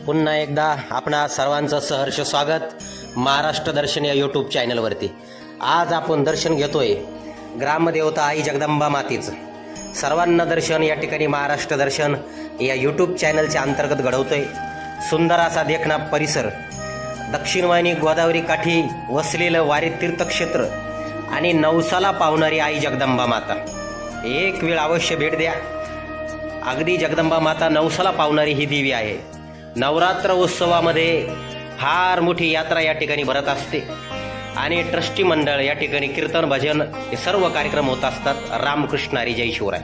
पुन्हा एकदा आपणा सर्वांचं सहर्ष स्वागत महाराष्ट्र दर्शन या यूट्यूब चॅनलवरती। आज आपण दर्शन घेतोय ग्रामदेवता आई जगदंबा मातेचं। सर्वांना दर्शन या ठिकाणी महाराष्ट्र दर्शन या यूट्यूब चॅनलच्या अंतर्गत घडवतोय। सुंदर असा देखणा परिसर, दक्षिण वाहिनी गोदावरी काठी वसलेलं वारी तीर्थक्षेत्र आणि नवसाला पावणारी आई जगदंबा माता। एक वेळ अवश्य भेट द्या। अगदी जगदंबा माता नवसाला पावणारी ही देवी आहे। नवरात्र उत्सवामध्ये फार मोठी यात्रा या ठिकाणी भरत असते आणि ट्रस्टी मंडळ या ठिकाणी कीर्तन भजन हे सर्व कार्यक्रम होत असतात। रामकृष्ण हरी, जय शिवराय।